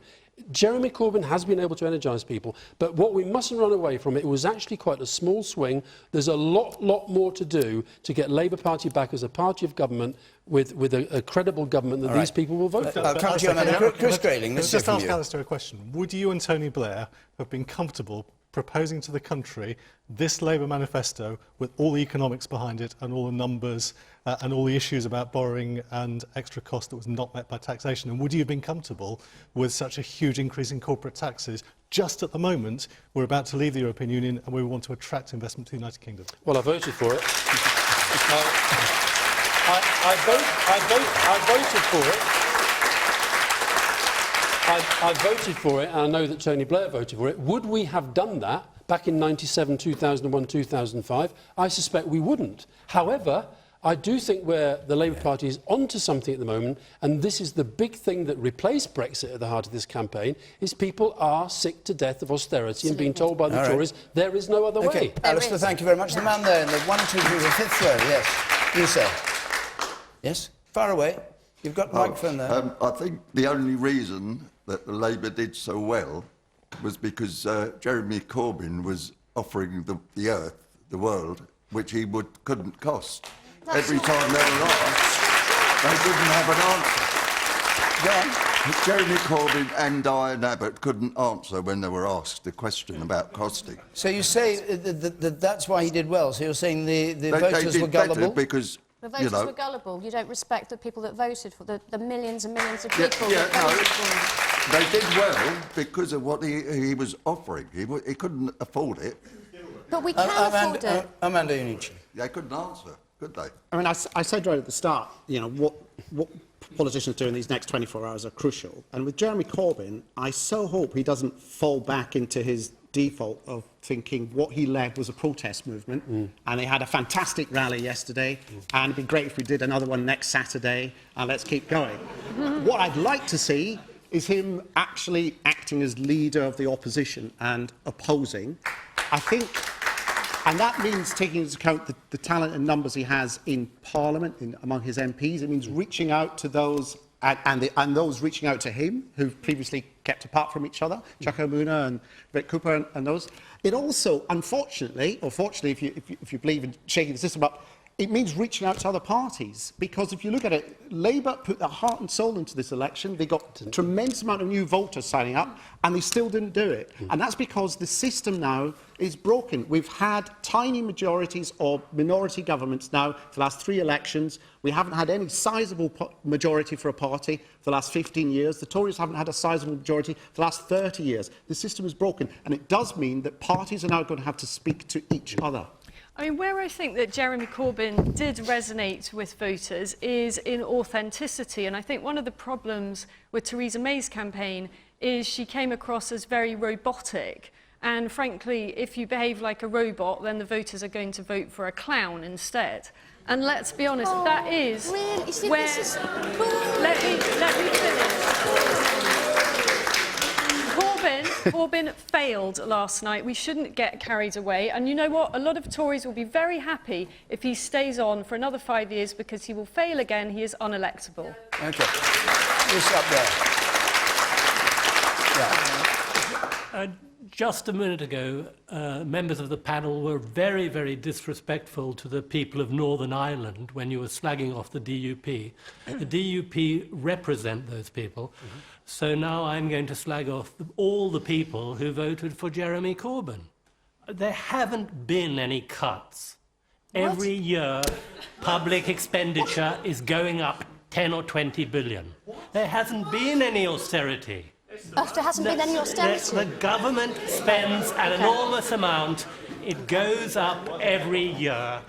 Jeremy Corbyn has been able to energise people, but what we mustn't run away from, it was actually quite a small swing. There's a lot more to do to get Labour Party back as a party of government with a credible government that these people will vote for. I'll come to you, Chris Grayling. Let's just ask Alistair a question. Would you and Tony Blair have been comfortable proposing to the country this Labour manifesto with all the economics behind it and all the numbers and all the issues about borrowing and extra cost that was not met by taxation? And would you have been comfortable with such a huge increase in corporate taxes just at the moment we're about to leave the European Union and we want to attract investment to the United Kingdom? Well, I voted for it. I voted for it. I voted for it, and I know that Tony Blair voted for it. Would we have done that back in 97, 2001, 2005? I suspect we wouldn't. However, I do think where the Labour Party is onto something at the moment, and this is the big thing that replaced Brexit at the heart of this campaign, is people are sick to death of austerity and being told by the Tories there is no other way. Alistair, thank you very much. The man there in the 1, 2, 3, the fifth row, yes. You, sir. Yes? Far away. You've got the microphone there. I think the only reason that the Labour did so well was because Jeremy Corbyn was offering the earth, the world, which he couldn't cost. Every time they were asked, they didn't have an answer. Jeremy Corbyn and Diane Abbott couldn't answer when they were asked the question about costing. So you say that's why he did well. So you're saying the voters were gullible? Better because, the voters were gullible. You don't respect the people that voted for the millions and millions of people that voted for him. They did well because of what he was offering. He couldn't afford it. But we can afford it. Amanda Unici. They couldn't answer, could they? I mean, I said right at the start, you know, what politicians do in these next 24 hours are crucial. And with Jeremy Corbyn, I so hope he doesn't fall back into his default of thinking what he led was a protest movement. And they had a fantastic rally yesterday, and it'd be great if we did another one next Saturday, and let's keep going. What I'd like to see is him actually acting as leader of the opposition and opposing. I think, and that means taking into account the talent and numbers he has in Parliament, among his MPs. It means reaching out to those, and those reaching out to him, who've previously kept apart from each other, Chakrabarti and Vic Cooper and those. It also, unfortunately, or fortunately, if you believe in shaking the system up, it means reaching out to other parties, because if you look at it, Labour put their heart and soul into this election. They got a tremendous amount of new voters signing up, and they still didn't do it. And that's because the system now is broken. We've had tiny majorities or minority governments now for the last 3 elections. We haven't had any sizable majority for a party for the last 15 years. The Tories haven't had a sizable majority for the last 30 years. The system is broken, and it does mean that parties are now going to have to speak to each other. I mean, where I think that Jeremy Corbyn did resonate with voters is in authenticity. And I think one of the problems with Theresa May's campaign is she came across as very robotic. And frankly, if you behave like a robot, then the voters are going to vote for a clown instead. And let's be honest, that is really? See, where... this is... Let me finish. Corbyn Corbyn failed last night. We shouldn't get carried away. And you know what? A lot of Tories will be very happy if he stays on for another 5 years because he will fail again. He is unelectable. OK. This up there. Yeah. Just a minute ago, members of the panel were very, very disrespectful to the people of Northern Ireland when you were slagging off the DUP. The DUP represent those people. So now I'm going to slag off all the people who voted for Jeremy Corbyn. There haven't been any cuts. Every year, public expenditure is going up 10 or 20 billion. There hasn't been any austerity. There hasn't been any austerity. The government spends an enormous amount. It goes up every year.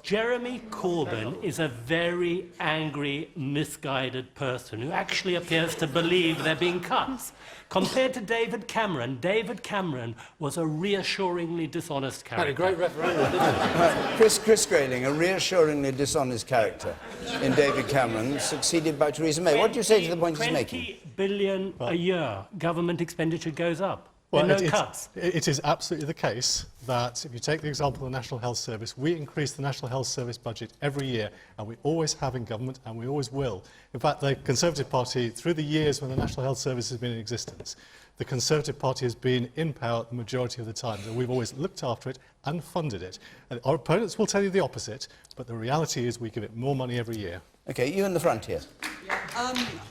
Jeremy Corbyn is a very angry, misguided person who actually appears to believe there are being cuts. Compared to David Cameron was a reassuringly dishonest character. Had a great referendum, didn't he? Chris Grayling, a reassuringly dishonest character in David Cameron, succeeded by Theresa May. What do you say to the point he's making? 20 billion a year government expenditure goes up. Well, There are no cuts. It is absolutely the case that if you take the example of the National Health Service, we increase the National Health Service budget every year, and we always have in government, and we always will. In fact, the Conservative Party, through the years when the National Health Service has been in existence, the Conservative Party has been in power the majority of the time, and we've always looked after it and funded it. And our opponents will tell you the opposite, but the reality is we give it more money every year. OK, you in the front here.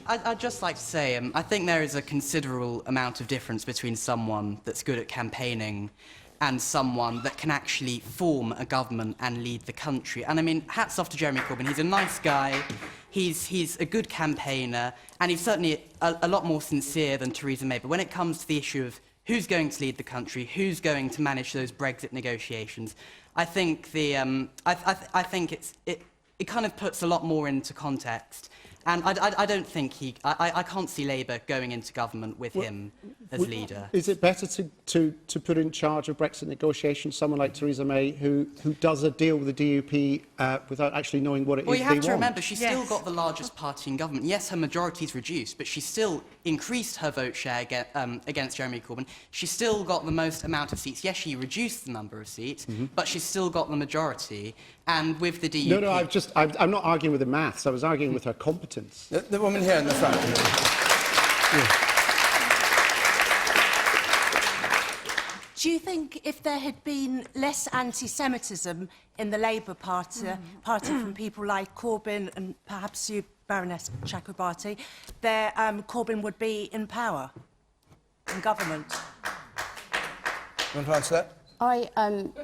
I'd just like to say, I think there is a considerable amount of difference between someone that's good at campaigning and someone that can actually form a government and lead the country. And I mean, hats off to Jeremy Corbyn. He's a nice guy, he's a good campaigner, and he's certainly a lot more sincere than Theresa May. But when it comes to the issue of who's going to lead the country, who's going to manage those Brexit negotiations, I think I think it kind of puts a lot more into context. And I don't think I can't see Labour going into government with him as leader. Is it better to put in charge of Brexit negotiations someone like Theresa May, who does a deal with the DUP without actually knowing what it is they want? Well, you have to remember, she's still got the largest party in government. Yes, her majority's reduced, but she still increased her vote share against Jeremy Corbyn. She's still got the most amount of seats. Yes, she reduced the number of seats, but she's still got the majority. And with the DUP... No, I'm not arguing with the maths. I was arguing with her competence. The woman here in the front. Do you think if there had been less anti-Semitism in the Labour Party from people like Corbyn and perhaps you, Baroness Chakrabarti, Corbyn would be in power in government? You want to answer that?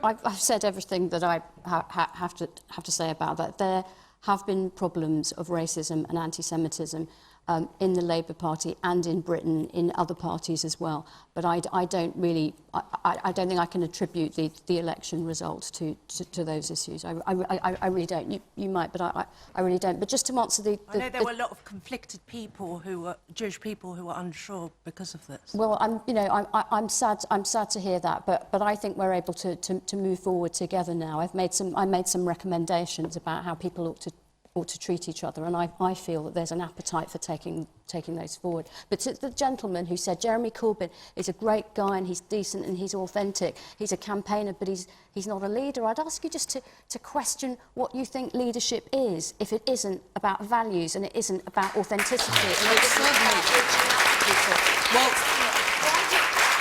I've said everything that I have to say about that. There have been problems of racism and anti-Semitism in the Labour Party and in Britain, in other parties as well. But I don't think I can attribute the election result to those issues. I really don't. You might, but I really don't. But just to answer I know there were a lot of conflicted people Jewish people who were unsure because of this. Well, I'm sad. I'm sad to hear that. But I think we're able to move forward together now. I made some recommendations about how people ought to treat each other, and I feel that there's an appetite for taking those forward. But to the gentleman who said Jeremy Corbyn is a great guy and he's decent and he's authentic, he's a campaigner, but he's not a leader, I'd ask you just to question what you think leadership is, if it isn't about values and it isn't about authenticity.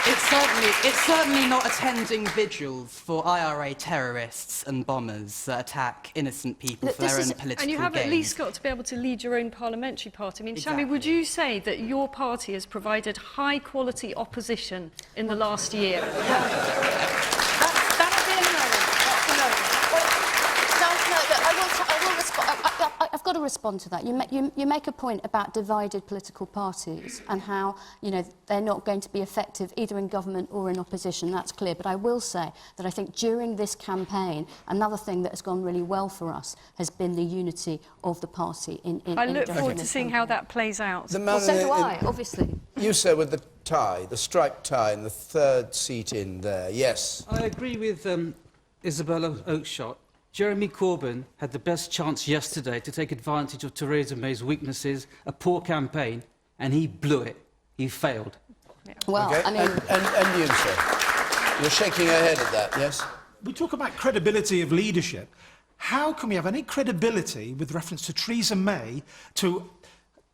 It's certainly not attending vigils for IRA terrorists and bombers that attack innocent people for their own political gain. And you have at least got to be able to lead your own parliamentary party. I mean, Shami, would you say that your party has provided high-quality opposition in the last year? I've got to respond to that. You make a point about divided political parties and how they're not going to be effective either in government or in opposition. That's clear. But I will say that I think during this campaign, another thing that has gone really well for us has been the unity of the party. I look forward to seeing how that plays out. Well, so do I, obviously. You, sir, with the tie, the striped tie, and the third seat in there. Yes. I agree with Isabella Oakeshott. Jeremy Corbyn had the best chance yesterday to take advantage of Theresa May's weaknesses, a poor campaign, and he blew it. he failed. Well, Okay. I mean... And you, sir? You're shaking your head at that, yes? We talk about credibility of leadership. How can we have any credibility with reference to Theresa May to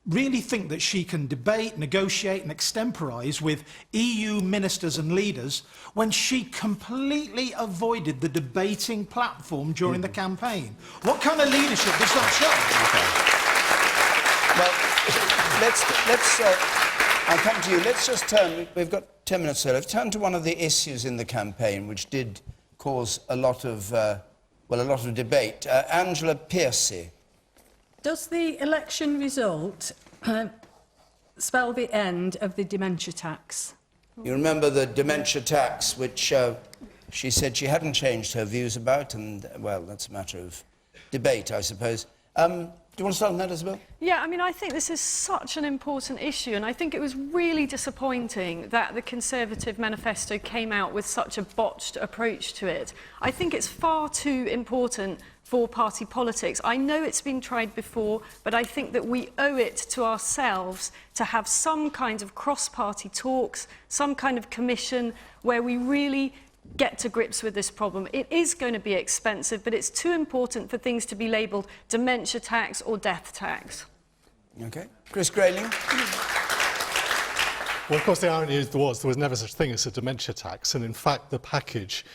really think that she can debate, negotiate and extemporise with EU ministers and leaders when she completely avoided the debating platform during the campaign? What kind of leadership does that show? Well, I'll come to you. Let's just turn, we've got 10 minutes, so let's turn to one of the issues in the campaign which did cause a lot of debate. Angela Piercy. Does the election result spell the end of the dementia tax? You remember the dementia tax, which she said she hadn't changed her views about, and, well, that's a matter of debate, I suppose. Do you want to start on that, Isabel? Yeah, I mean, I think this is such an important issue, and I think it was really disappointing that the Conservative manifesto came out with such a botched approach to it. I think it's far too important for party politics. I know it's been tried before, but I think that we owe it to ourselves to have some kind of cross-party talks, some kind of commission where we really get to grips with this problem. It is going to be expensive, but it's too important for things to be labelled dementia tax or death tax. Okay. Chris Grayling? Well, of course, the irony is there was never such thing as a dementia tax, and in fact, the package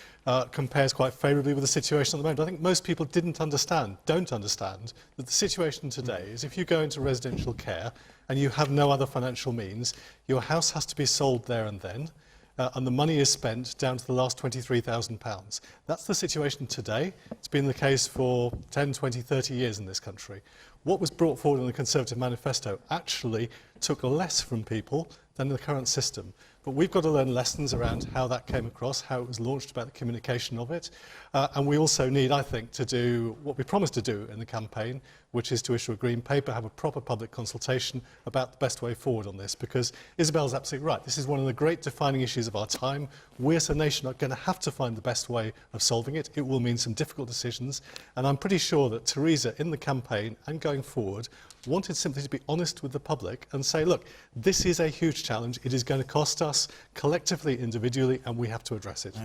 compares quite favourably with the situation at the moment. I think most people don't understand that the situation today is if you go into residential care and you have no other financial means, your house has to be sold there and then, and the money is spent down to the last £23,000. That's the situation today. It's been the case for 10, 20, 30 years in this country. What was brought forward in the Conservative manifesto actually took less from people than the current system. But we've got to learn lessons around how that came across, how it was launched, about the communication of it. And we also need, I think, to do what we promised to do in the campaign, which is to issue a green paper, have a proper public consultation about the best way forward on this. Because Isabel's absolutely right. This is one of the great defining issues of our time. We as a nation are going to have to find the best way of solving it. It will mean some difficult decisions. And I'm pretty sure that Theresa, in the campaign and going forward, wanted simply to be honest with the public and say, look, this is a huge challenge. It is going to cost us collectively, individually, and we have to address it.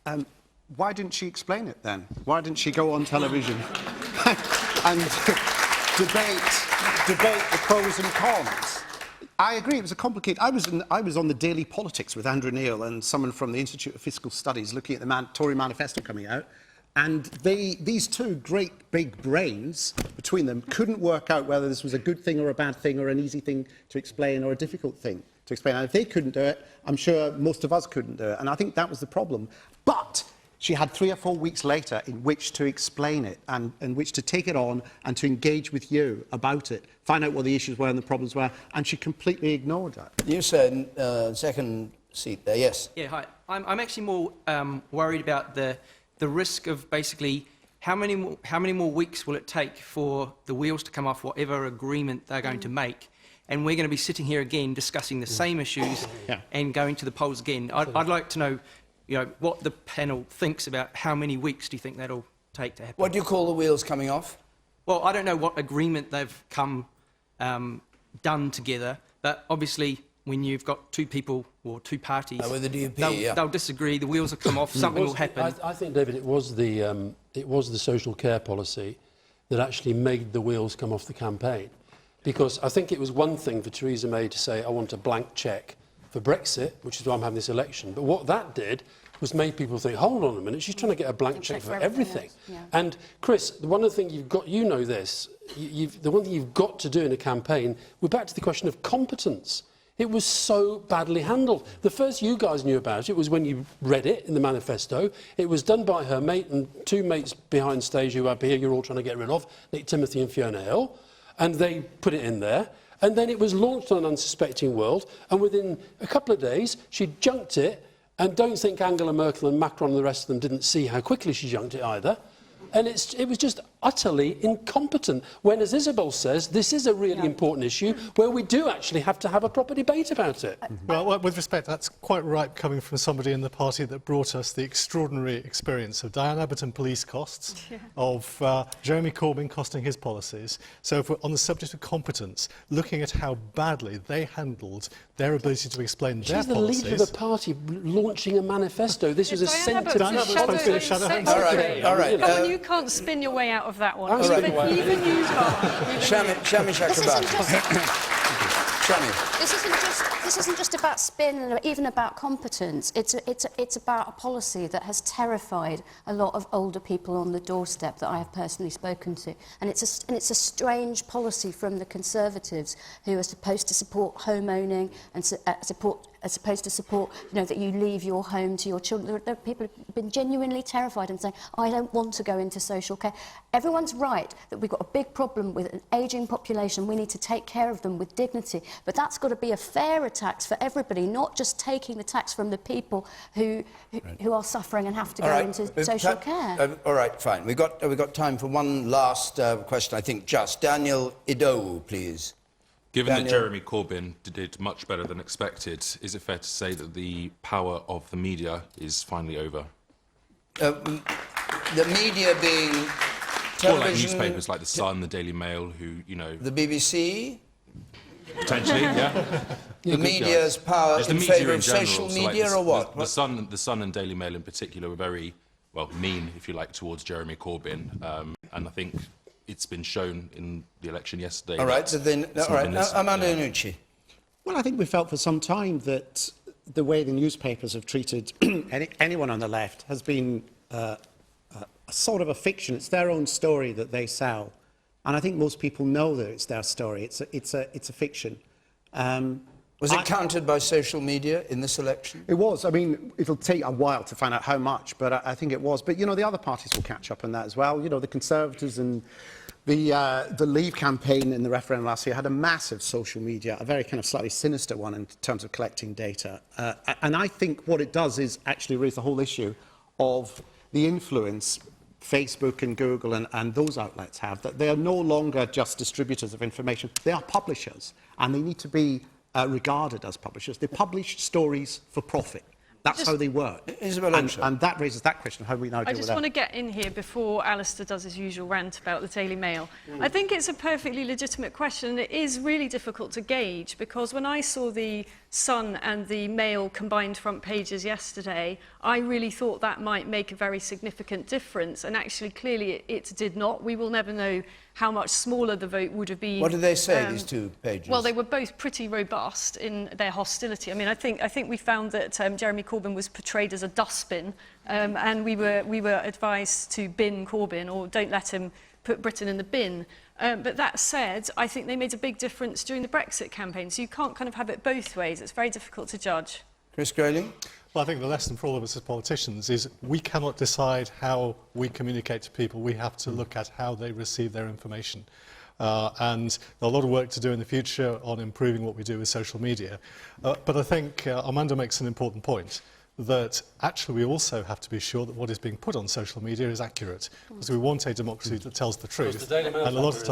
Right. Why didn't she explain it then? Why didn't she go on television and debate the pros and cons? I agree, it was a complicated... I was on the Daily Politics with Andrew Neil and someone from the Institute of Fiscal Studies looking at the Tory manifesto coming out, and these two great big brains between them couldn't work out whether this was a good thing or a bad thing or an easy thing to explain or a difficult thing to explain. And if they couldn't do it, I'm sure most of us couldn't do it. And I think that was the problem. But she had 3 or 4 weeks later in which to explain it and in which to take it on and to engage with you about it, find out what the issues were and the problems were, and she completely ignored that. You said second seat there, yes. Yeah, hi. I'm actually more worried about the risk of basically how many more weeks will it take for the wheels to come off whatever agreement they're going to make, and we're going to be sitting here again discussing the same issues and going to the polls again. I'd like to know, what the panel thinks about how many weeks do you think that'll take to happen. What do you call the wheels coming off? Well, I don't know what agreement they've done together, but obviously when you've got two people or two parties, with the DUP, they'll disagree. The wheels will come off. Something will happen. I think, David, it was the social care policy that actually made the wheels come off the campaign, because I think it was one thing for Theresa May to say, "I want a blank cheque for Brexit," which is why I'm having this election. But what that did was made people think, hold on a minute, she's trying to get a blank cheque for everything. And Chris, one of the things you've got, the one thing you've got to do in a campaign, we're back to the question of competence. It was so badly handled. The first you guys knew about it was when you read it in the manifesto. It was done by her mate and 2 mates behind stage who up here you're all trying to get rid of, Nick Timothy and Fiona Hill, and they put it in there. And then it was launched on an unsuspecting world, and within a couple of days she junked it, and don't think Angela Merkel and Macron and the rest of them didn't see how quickly she junked it either. And it was just utterly incompetent, when, as Isabel says, this is a really important issue where we do actually have to have a proper debate about it. Well, with respect, that's quite right coming from somebody in the party that brought us the extraordinary experience of Diane Abbott police costs, of Jeremy Corbyn costing his policies. So if we're on the subject of competence, looking at how badly they handled their ability to explain their She's the policies... leader of the party launching a manifesto. This was a centre... All right. You can't spin your way out of that one. Even you can't. Shami Chakrabarti. Shami. This isn't just about spin or even about competence. It's about a policy that has terrified a lot of older people on the doorstep that I have personally spoken to. And it's a strange policy from the Conservatives, who are supposed to support home owning and supposed to support, you know, that you leave your home to your children. There are people who've been genuinely terrified and saying, I don't want to go into social care. Everyone's right that we've got a big problem with an ageing population. We need to take care of them with dignity. But that's got to be a fair tax for everybody, not just taking the tax from the people who are suffering and have to go into social care. All right, fine. We've got time for one last question, I think, just. Daniel Idowu, please. Given that Jeremy Corbyn did much better than expected, is it fair to say that the power of the media is finally over? The media being television... Or like newspapers like The Sun, the Daily Mail, who, you know... The BBC? Potentially, yeah. The media's power in favour of social media, or what? The Sun and Daily Mail in particular were very, well, mean, if you like, towards Jeremy Corbyn. And I think it's been shown in the election yesterday. All right, so then, Armando Iannucci. Well, I think we felt for some time that the way the newspapers have treated anyone on the left has been a sort of a fiction. It's their own story that they sell. And I think most people know that it's their story. It's a fiction. Was it countered by social media in this election? It was. I mean, it'll take a while to find out how much, but I think it was. But, you know, the other parties will catch up on that as well. You know, the Conservatives and the Leave campaign in the referendum last year had a massive social media, a very kind of slightly sinister one in terms of collecting data. And I think what it does is actually raise the whole issue of the influence Facebook and Google and those outlets have, that they are no longer just distributors of information. They are publishers, and they need to be regarded as publishers. They publish stories for profit. That's how they work. And that raises that question, how do we now deal with that? I just want to get in here before Alistair does his usual rant about the Daily Mail. I think it's a perfectly legitimate question, and it is really difficult to gauge, because when I saw the Sun and the Mail combined front pages yesterday, I really thought that might make a very significant difference, and actually clearly it did not. We will never know how much smaller the vote would have been. What did they say, these two pages? Well, they were both pretty robust in their hostility. I mean, I think we found that Jeremy Corbyn was portrayed as a dustbin, and we were advised to bin Corbyn, or don't let him put Britain in the bin. But that said, I think they made a big difference during the Brexit campaign, so you can't kind of have it both ways. It's very difficult to judge. Chris Grayling? Well, I think the lesson for all of us as politicians is we cannot decide how we communicate to people. We have to look at how they receive their information. And a lot of work to do in the future on improving what we do with social media. But I think Armando makes an important point, that actually we also have to be sure that what is being put on social media is accurate, because we want a democracy that tells the truth. And a lot of the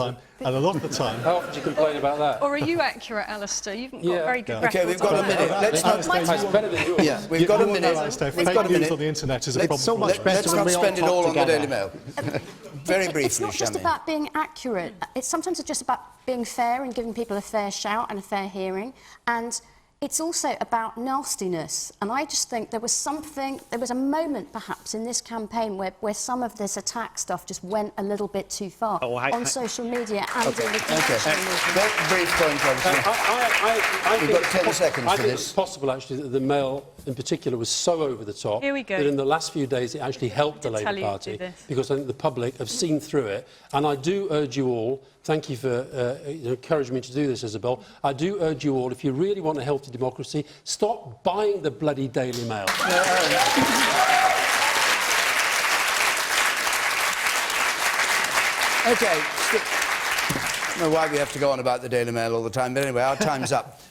time, how often do you complain about that? Or are you accurate, Alistair? You've got very good records. Okay, we've got a minute. Let's not. Yeah, we've got a minute. We've got a minute. On the internet is a problem. So much better. Let's not spend it all on the Daily Mail. Very briefly, It's not just about being accurate. Sometimes it's just about being fair and giving people a fair shout and a fair hearing. And it's also about nastiness. And I just think there was a moment perhaps in this campaign where some of this attack stuff just went a little bit too far on social media and in the conventional movement. Very brief point, obviously. We've got 10 seconds for I think this. it's possible, actually, that the Mail in particular was so over the top Here we go. that in the last few days it actually helped the Labour Party, because I think the public have seen through it. And I do urge you all, thank you for encouraging me to do this, Isabel, I do urge you all, if you really want a healthy democracy, stop buying the bloody Daily Mail. Okay. I don't know why we have to go on about the Daily Mail all the time, but anyway, our time's up.